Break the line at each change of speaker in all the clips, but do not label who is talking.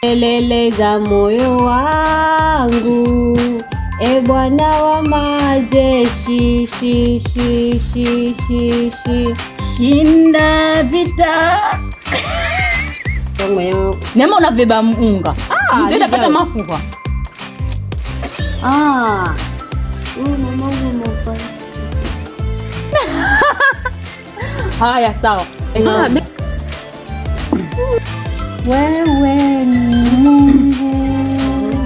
kelele za moyo wangu, e Bwana wa majeshi, shinda vita.
Nema unabeba unga. Ndio pata mafuta.
Mamangu mmoja.
Haya sawa.
Wewe ni Mungu,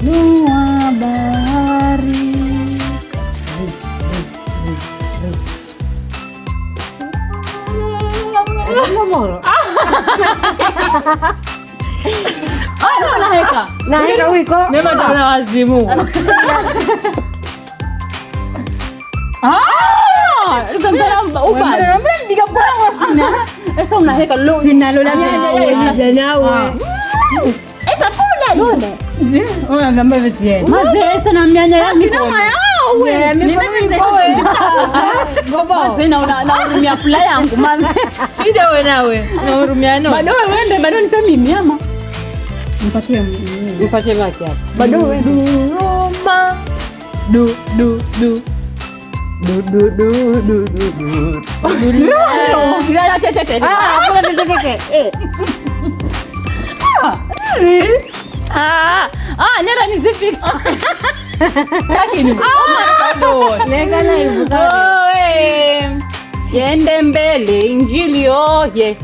Nuwa bahari.
Naheka wiko. Nema tuna wazimu. Nzangaramba ubali. Ndiga bora wasina. Esa unaheka lo. Sinalola
nawe.
Esa pula yone.
Ona ngamba vitie.
Mazesa na mianya ya mikono.
Sina wewe. Mimi
baba. Sina una urumia pula yangu manze.
Ida wewe nawe. Na urumia no.
Bado wewe wende bado nipe mimi ama.
Mpatie maki hapa.
Bado wewe
Roma. Du.
Gila tete.
Kuna tete.
Nyara nizifika. Lakini bado.
Lega live
Yende mbele injili ye.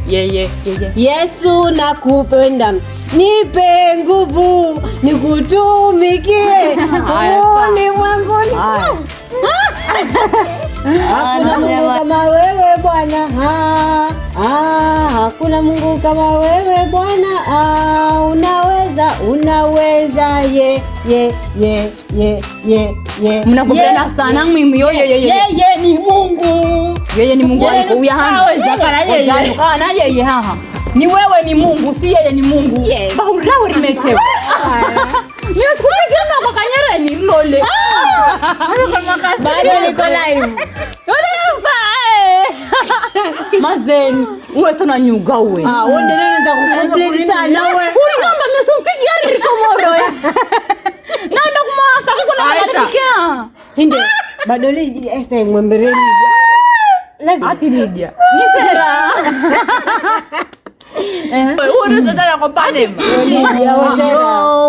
Yesu nakupenda, nipe nguvu nikutumikie ulimwenguni. Hakuna Mungu kama wewe Bwana, hakuna Mungu kama wewe Bwana. Unaweza ye.
Mnakupenda sana mimi yeye ni Mungu. Yeye ni Mungu aliko uyahanga. Kana yeye haha. Ni wewe ni Mungu, si yeye ni Mungu. Baurawe rimetewa. Mimi sikupigana kwa kanyara ni lole.
Bado niko live.
Mazeni, uwe sana nyuga uwe.
Wende leo nza kukompleni sana we.
Uligamba msumfiki yari komoro ya. Naenda kumasa kuna mwanatikia.
Hinde bado liji esta mwembereni.
Lazima ati Lydia. Ni sera.
Wewe unataka kupande. Lydia wangu.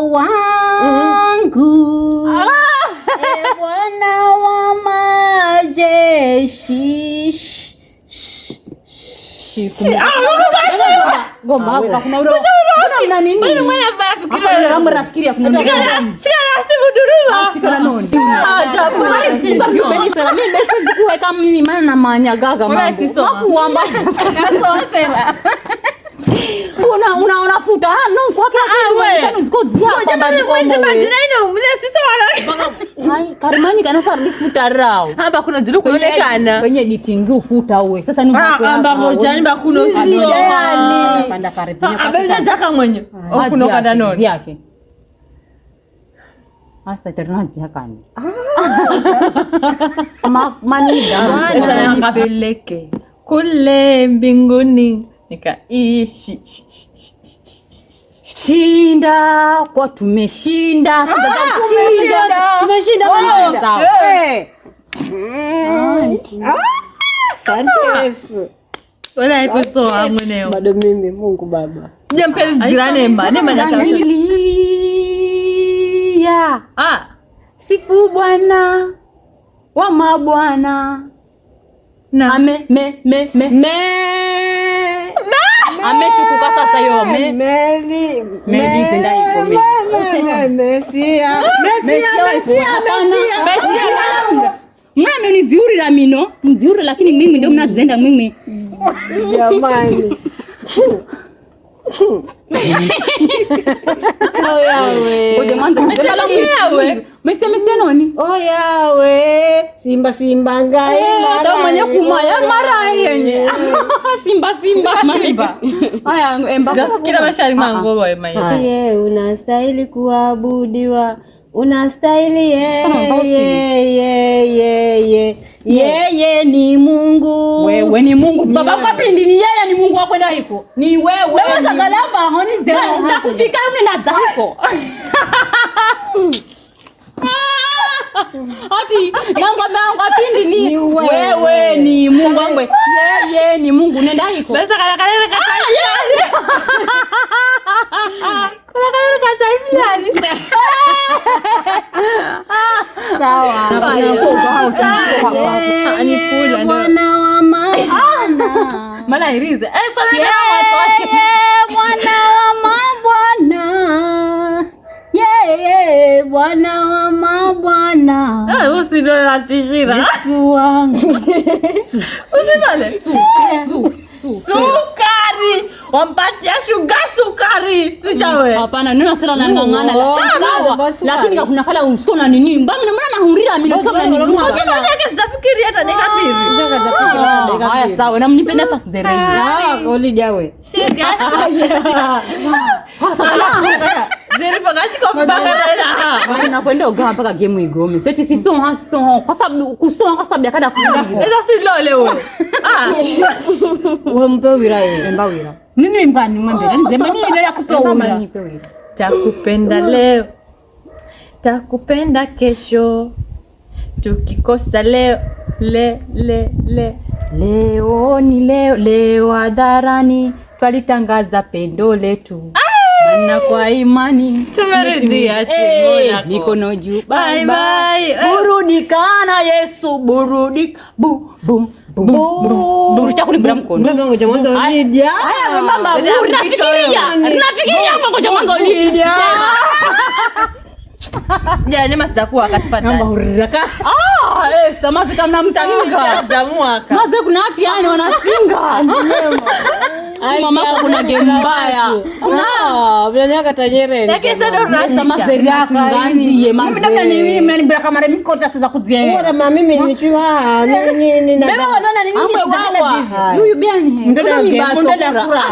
Bwana wa majeshi.
Gomba hapa kuna uro. Kuna nini? Wewe mwana bafikiria. Kama nafikiria kuna nini?
Shikana simu duruma.
Shikana noni. Jamani, mimi message kuweka mimi maana na manyagaga mambo. Mafuamba.
Sema.
Unafuta no kwake wewe ziko zia
jamani mwende badileni mle sisi wana
hai karimani kana sasa lifuta rao
hapa kuna zulu kuonekana
kwenye editing ufuta wewe sasa ni
amba moja ni bakuno sio
panda karibuni
amba unataka mwenye kuna kanda noni
yake asa ternazi hakani manida
sasa ngapeleke kule mbinguni nikaishi
shinda kwa tumeshinda
sawa asante Yesu wala iko sawa mweneo bado mimi Mungu Baba jampe jirani mba nema
nashangilia sifu Bwana wa mabwana na ametukuka sasa yo
meli
tenda iko
Mesia
mwana ni nzuri la mino nzuri lakini mimi ndio mnazenda mimi
jamani
oyawe oje mwanzo yawe mesia noni
oyawe simba ngai
mara mwenye kumaya mara yenye simba haya emba
gasikira bashari mango boy mai ye unastahili kuabudiwa unastahili ye Yeye ni Mungu.
Wewe ni Mungu. Baba kapindi ni yeye ni Mungu wakwenda hiko. Ni wewe.
Wewe sagalamba honi zero.
Nakufika unaza hiko. Ati nangwa pindi ni wewe ni Mungu wangu. Yeye ni Mungu nenda hiko.
Sasa kala sawa. Anipula mwana wa mabwana.
Mala irize.
Mwana wa mabwana. Yeye Bwana wa mabwana.
Usinatishira.
Yesu wangu.
Usinale. Sukari. Wampatia sukari. Tuchawe.
Hapana, nina sala na ngangana.
Sawa. Lakini kuna kala usiku na nini? Mbona nahurira mimi kama nini? Sifikiri hata dakika mbili. Haya sawa, na mnipe nafasi zereni.
Oli jawe.
Zeri pagachi kwa mbagara ila. Wana kwenda oga mpaka game igome. Seti sisonga kwa sababu kusonga kwa sababu yakada kuingia. Eza si lole wewe.
Wewe mpe wira yeye, mba wira. Mimi mbani mwende, nzemani ile ya kupewa wira.
Nipe wira. Takupenda leo. Takupenda kesho. Tukikosa leo leo ni leo hadharani twalitangaza pendo letu. Mana kwa imani
tumeridhia
mikono juu bye bye. Burudikana Yesu burudika chakuli bila mkono.
Mbona ngoja mwanzo Lydia?
Haya mama unafikiria ngoja mwanzo Lydia. Ya nyama sitakuwa katipata.
Namba huraka.
Samazi kama msinga.
Jamwaka.
Maze kuna watu yani wanasinga. Mama kuna game mbaya.
Vyanyaka tajere.
Lakini sasa ndo samazi raka yani ye maze.
Mimi ni mimi mnanibira kama mimi kota sasa kuzie. Bora mama mimi nilichua nini na.
Beba wanaona nini wawa. Huyu biani.
Ndio kura.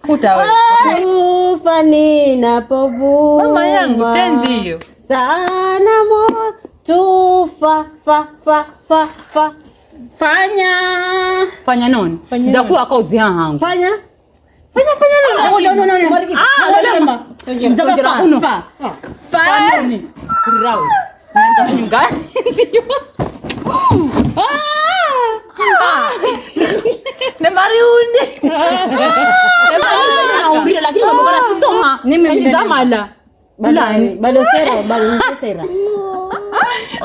Utawe.
Kufa ninapovuma.
Mama yangu tenzi hiyo.
Sana mo tufa fa.
Fanya noni? Sijakuwa kwa uzi hangu.
Fanya noni?
Mzabajira uno. Fanya noni? Rawi. Nanga kunyunga. Nemariuni. Nemariuni lakini mambo kana sisoma. Nimejizamala.
Bado sera.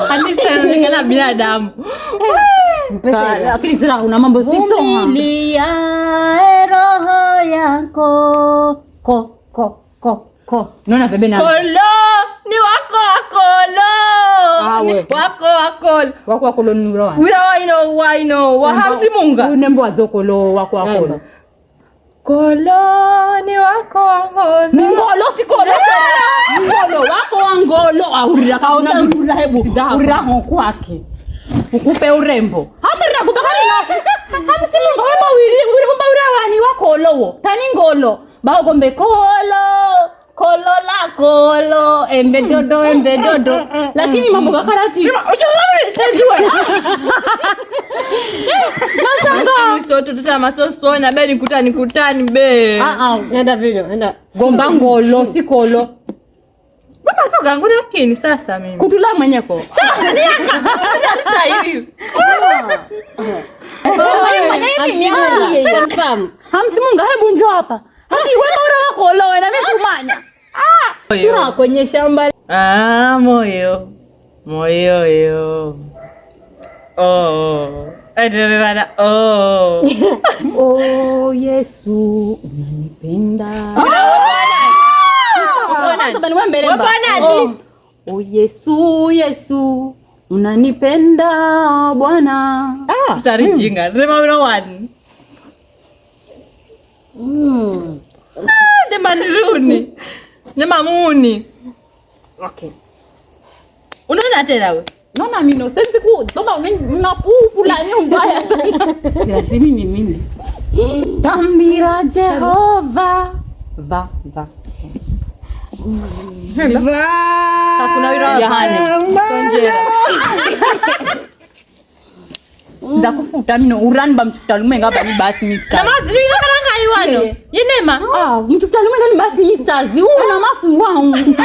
Hadi kana binadamu. Lakini sira una mambo sisoma.
Vumilia roho yako. Ko.
Nona bebe na. Kolo ni wako akolo. Wako akolo ni wira. Wira ino. Wa hamsi munga. Unembo azokolo wako akolo. Kolo ni wako angolo. Ngolo si kolo. Ngolo wako angolo. Aurira kaona urira hebu. Urira kwake. Ukupe urembo. Hamira kubakari na. Hamsi munga wewe wira wani wako lowo. Tani ngolo. Bao gombe kolo embe dodo lakini mambo gakarati nasanga mtoto tutamasoso na be nikutani be
Nenda video nenda
gomba ngolo si kolo baba soga ngoni lakini sasa mimi kutula mwenyeko hamsimunga hebu njoo hapa hadi wewe bora wako lowe na mimi shumanya Tuna kwenye shamba. Moyo yo. Adelala. Yesu unanipenda. Yesu unanipenda Bwana. Tutarijinga. Remember one. Demaniruni. Nemamuni. Okay. Unaona tena wewe? Naona mimi no sense ku. Toba unapupula nyumba sana. Si mimi. Tambira Jehova. Va. Hakuna wira. Sonjera. Siza kufuta mino urani ba mchufuta lumenga ba ni basi Mr.
Na mazinu ina karanga iwano. Yinema.
Mchufuta lumenga ni basi Mr. Zi una mafu wangu.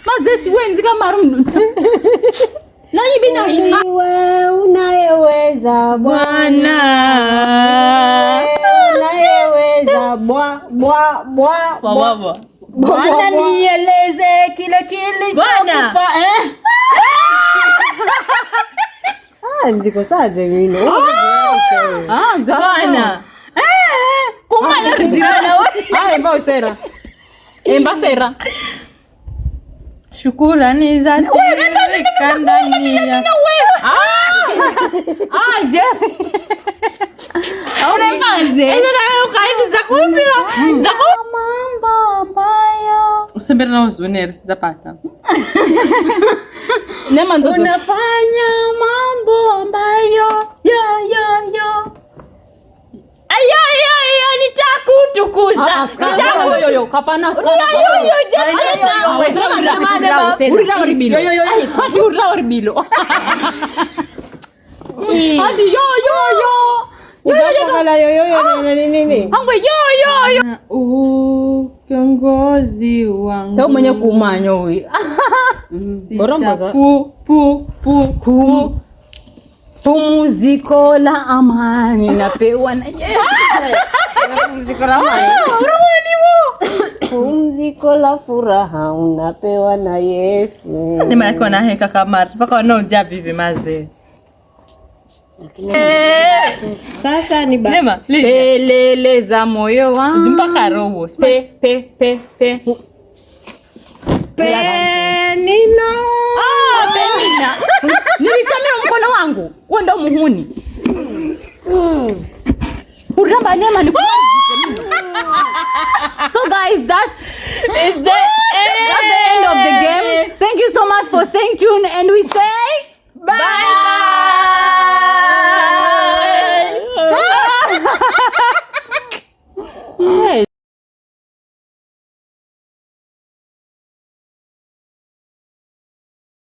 Mazesi wenzi kama rundu. Na ibina ini.
Wewe unayeweza Bwana. Unayeweza
Bwana.
Bwana nieleze kile kilichokufa. Nziko saze mino.
Bwana. Kuma ya rizirana we. Mbao sera. Sera.
Shukurani za kandania.
Je.
Auna manze. Ina na kaidi za kumbira.
Mambo ambayo
Usembera na uzunere sitapata.
Nema ndoto.
Unafanya mambo ambayo yo. Ayo nitakutukuza.
Yo kapana.
Urira waribilo.
Hati urira waribilo. Hati yo.
Ukapakala yo nini?
Hangwe yo.
Kiongozi wangu.
Tao mwenye kumanyo huyu.
Borombaza.
Pumziko la amani napewa na Yesu.
Pumziko la amani. Pumziko la furaha unapewa na Yesu.
Ni maana kuna heka kama mpaka wanaoja vivi maze.
Sasa ni ba.
Nema,
Pelele za moyo wangu.
Jumpaka robo.
Pe.
Penina.
Penina. Nilichamia mkono wangu. Wewe ndo muhuni. Uramba nema ni. So guys, that's the end of the game. Thank you so much for staying tuned and we say bye.